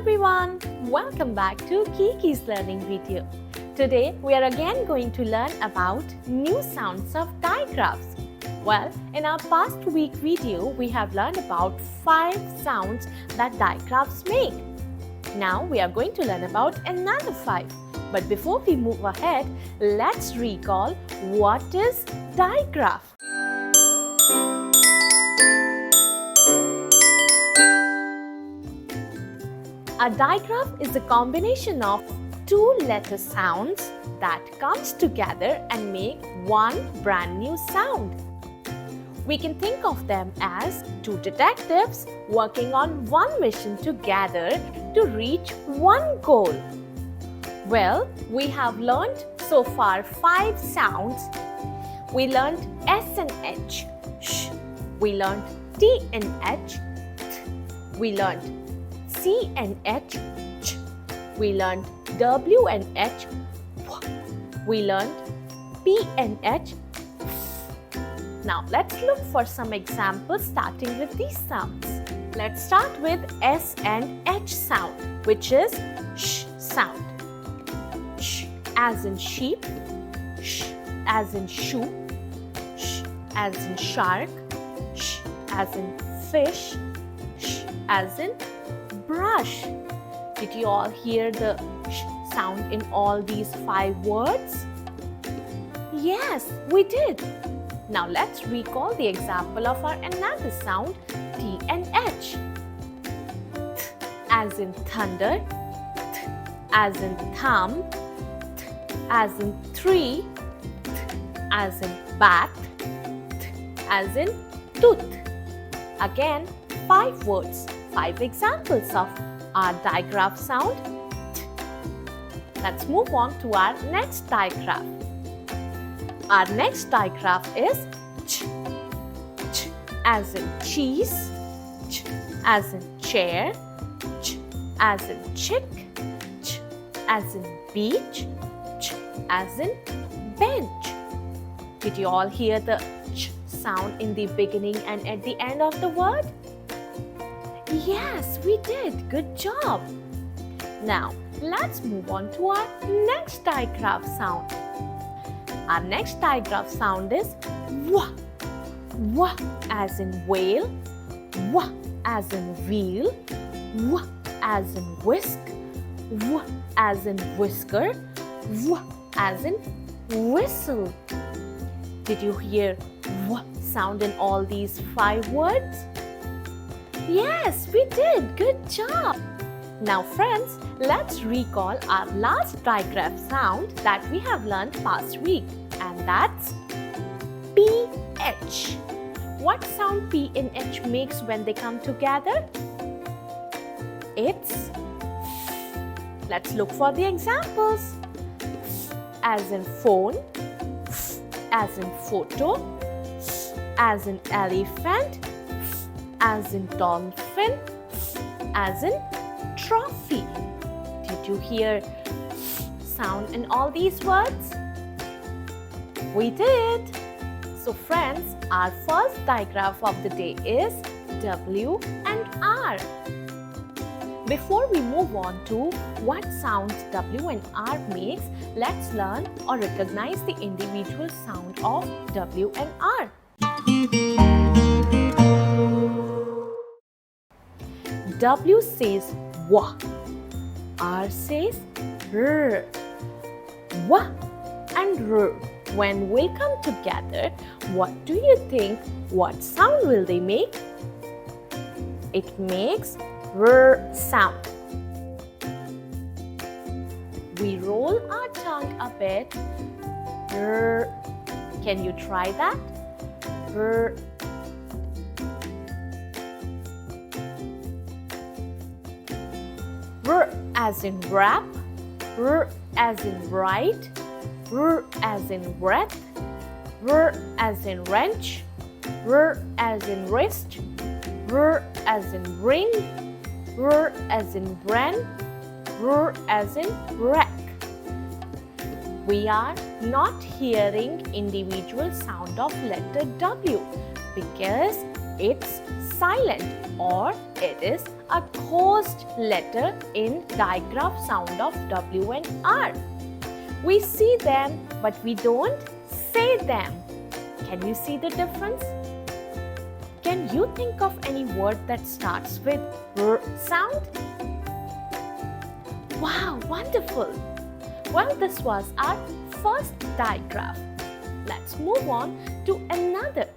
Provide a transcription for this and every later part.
everyone, welcome back to Kiki's learning video. Today we are again going to learn about new sounds of digraphs. Well, in our past week video we have learned about 5 sounds that digraphs make. Now we are going to learn about another 5. But before we move ahead, let's recall what is digraph. A digraph is a combination of 2 letter sounds that comes together and make one brand new sound. We can think of them as 2 detectives working on one mission together to reach one goal. Well, we have learned so far 5 sounds. We learned S and H, sh. We learned T and H, th. We learned C and H, ch. We learned W and H, w. We learned P and H, f. Now let's look for some examples starting with these sounds. Let's start with S and H sound, which is sh sound. Sh as in sheep, sh as in shoe, sh as in shark, sh as in fish, sh as in brush. Did you all hear the sh sound in all these 5 words? Yes, we did. Now let's recall the example of our another sound, T and H. Th as in thunder, th as in thumb, th as in tree, th as in bat, th as in tooth. Again, 5 words. 5 examples of our digraph sound. Let's move on to our next digraph. Our next digraph is ch. Ch as in cheese, ch as in chair, ch as in chick, ch as in beach, ch as in bench. Did you all hear the ch sound in the beginning and at the end of the word? Yes, we did. Good job. Now, let's move on to our next digraph sound. Our next digraph sound is wah. Wah as in whale, wah as in wheel, wah as in whisk, wah as in whisker, wah as in whistle. Did you hear wah sound in all these 5 words? Yes, we did. Good job. Now friends, let's recall our last digraph sound that we have learned past week, and that's PH. What sound P and H makes when they come together? It's f. Let's look for the examples. F as in phone, f as in photo, f as in elephant, f as in dolphin, f as in trophy. Did you hear sound in all these words? We did. So friends, our first digraph of the day is W and R. Before we move on to what sounds W and R makes, let's learn or recognize the individual sound of W and R. W says wah. R says r. Wah and r, when will come together, what do you think? What sound will they make? It makes r sound. We roll our tongue a bit. R. Can you try that? R. R as in wrap, R as in right, R as in breath, R as in wrench, R as in wrist, R as in ring, R as in bren, R as in wreck. We are not hearing individual sound of letter W because it's silent or it is a closed letter in digraph sound of W and R. We see them but we don't say them. Can you see the difference? Can you think of any word that starts with R sound? Wow, wonderful! Well, this was our first digraph. Let's move on to another.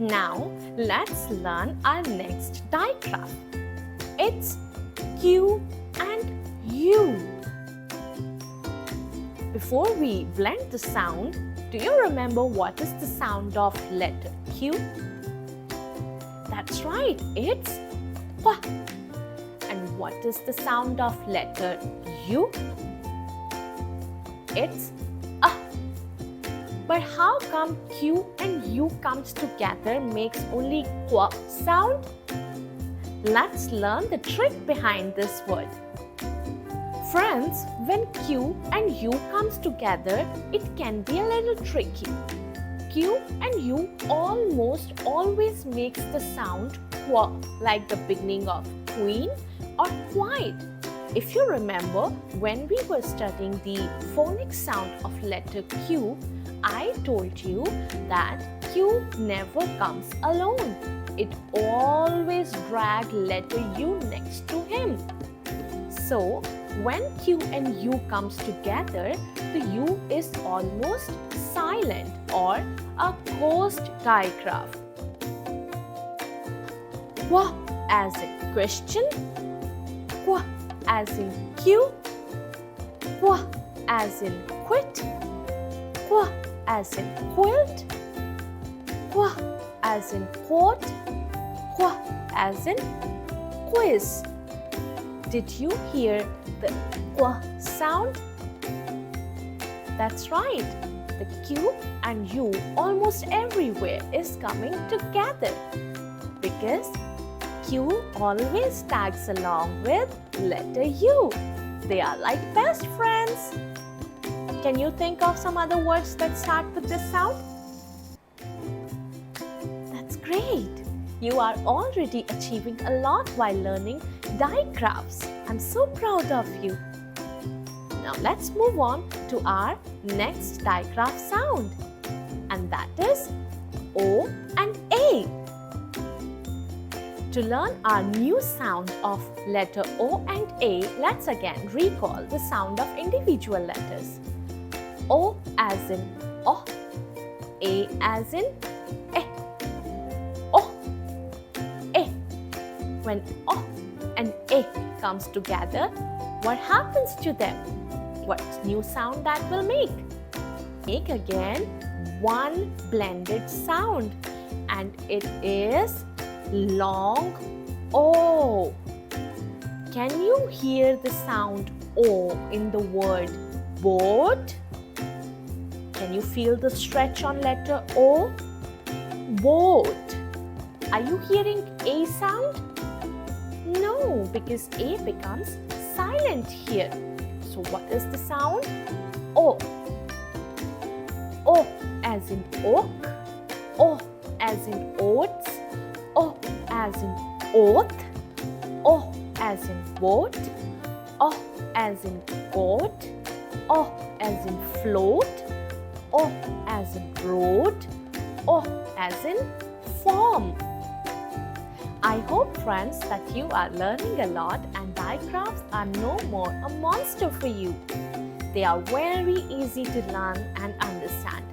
Now, let's learn our next digraph. It's Q and U. Before we blend the sound, do you remember what is the sound of letter Q? That's right, it's Q. And what is the sound of letter U? It's A. But how come Q and U comes together makes only Q sound? Let's learn the trick behind this word. Friends, when Q and U comes together, it can be a little tricky. Q and U almost always makes the sound Q, like the beginning of queen or quiet. If you remember, when we were studying the phonics sound of letter Q, I told you that Q never comes alone. It always drags letter U next to him. So, when Q and U comes together, the U is almost silent or a closed digraph. Q as in question, Q as in Q, Q as in quit, Q as in quilt, Q as in quote, Q as in quiz. Did you hear the Q sound? That's right. The Q and U almost everywhere is coming together because Q always tags along with letter U. They are like best friends. Can you think of some other words that start with this sound? That's great. You are already achieving a lot while learning digraphs. I'm so proud of you. Now let's move on to our next digraph sound, and that is O and A. To learn our new sound of letter O and A, let's again recall the sound of individual letters. O as in O, A as in E, O, A. When O and A comes together, what happens to them? What new sound that will make? Make again one blended sound, and it is long O. Can you hear the sound O in the word boat? Can you feel the stretch on letter O? Boat. Are you hearing A sound? No, because A becomes silent here. So what is the sound? O. O as in oak, O as in oats, O as in oath, O as in boat, O as in goat, O as in float, O as in road, O as in form. I hope, friends, that you are learning a lot and digraphs are no more a monster for you. They are very easy to learn and understand.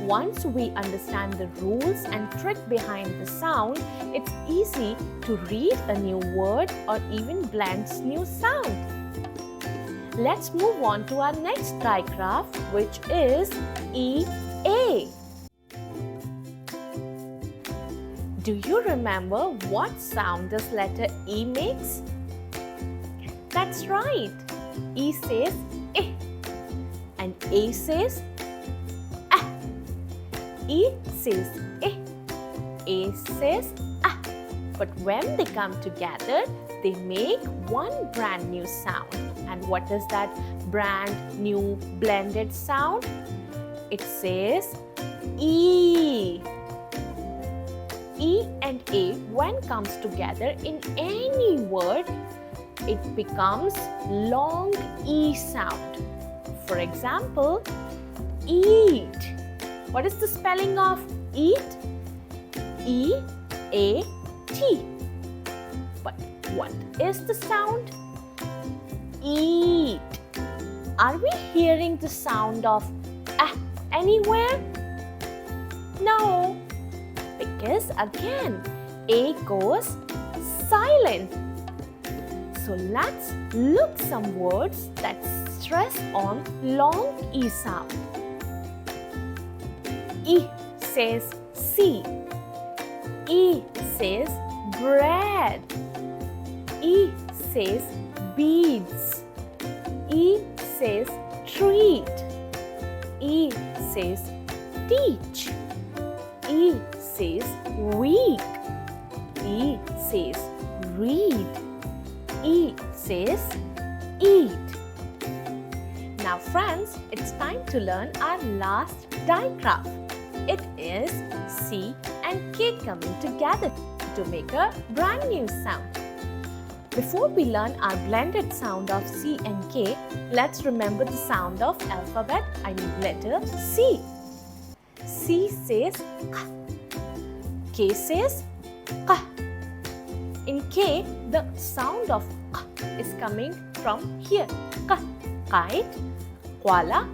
Once we understand the rules and trick behind the sound, it's easy to read a new word or even blend new sound. Let's move on to our next digraph, which is EA. Do you remember what sound this letter E makes? That's right. E says eh, and A says ah. E says eh, A says ah. But when they come together, they make one brand new sound. And what is that brand new blended sound? it says E. E and A, when comes together in any word, it becomes long E sound. For example, eat. What is the spelling of eat? E-A-T. But what is the sound? Eat. Are we hearing the sound of anywhere? No. Because again, A goes silent. So let's look some words that stress on long E sound. E says see. E says bread. E says beads. E says treat. E says teach. E says week. E says read. E says eat. Now friends, it's time to learn our last digraph. It is C and K coming together to make a brand new sound. Before we learn our blended sound of C and K, let's remember the sound of alphabet, letter C. C says K. K says K. In K, the sound of K is coming from here. K. Kite, koala,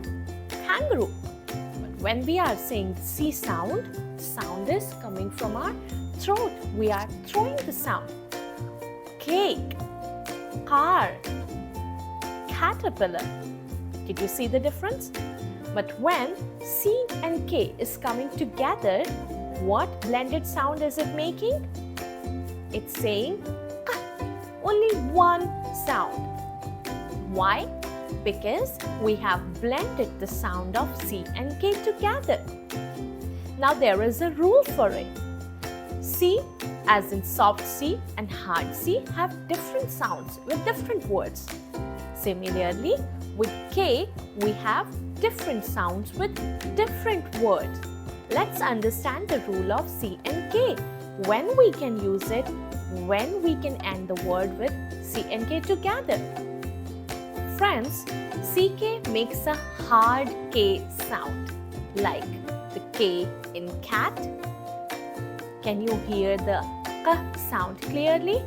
kangaroo. But when we are saying C sound, the sound is coming from our throat. We are throwing the sound. Cake, car, caterpillar. Did you see the difference? But when C and K is coming together, what blended sound is it making? It's saying K, only one sound. Why? Because we have blended the sound of C and K together. Now there is a rule for it. C, as in soft C and hard C, have different sounds with different words. Similarly, with K, we have different sounds with different words. Let's understand the rule of C and K. When we can use it, when we can end the word with C and K together. Friends, CK makes a hard K sound, like the K in cat. Can you hear the K sound clearly?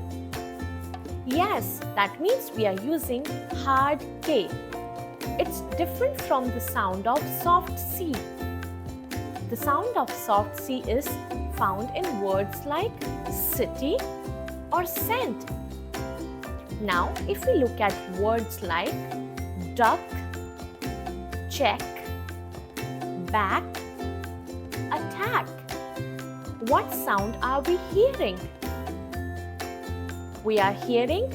Yes, that means we are using hard K. It's different from the sound of soft C. The sound of soft C is found in words like city or scent. Now, if we look at words like duck, check, back, attack, what sound are we hearing? We are hearing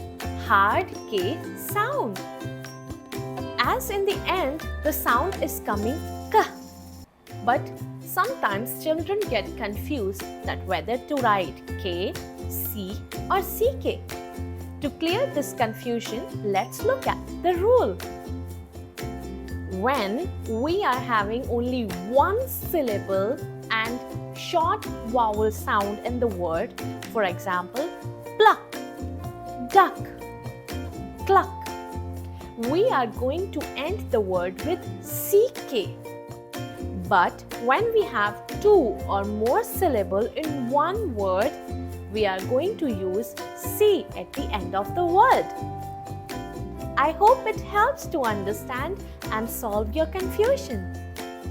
hard K sound. As in the end, the sound is coming K. But sometimes children get confused that whether to write K, C or CK. To clear this confusion, let's look at the rule. When we are having only one syllable and short vowel sound in the word, for example, pluck, duck, cluck, we are going to end the word with CK. But when we have two or more syllables in one word, we are going to use C at the end of the word. I hope it helps to understand and solve your confusion.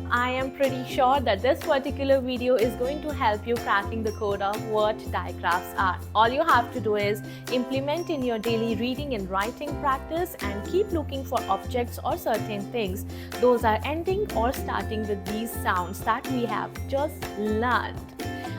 I am pretty sure that this particular video is going to help you cracking the code of what digraphs are. All you have to do is implement in your daily reading and writing practice and keep looking for objects or certain things. Those are ending or starting with these sounds that we have just learned.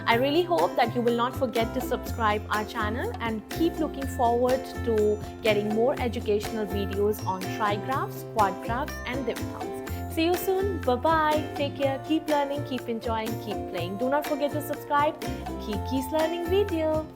I really hope that you will not forget to subscribe our channel and keep looking forward to getting more educational videos on trigraphs, quadgraphs and diphthongs. See you soon. Bye-bye. Take care. Keep learning, keep enjoying, keep playing. Do not forget to subscribe. Kiki's Learning Video.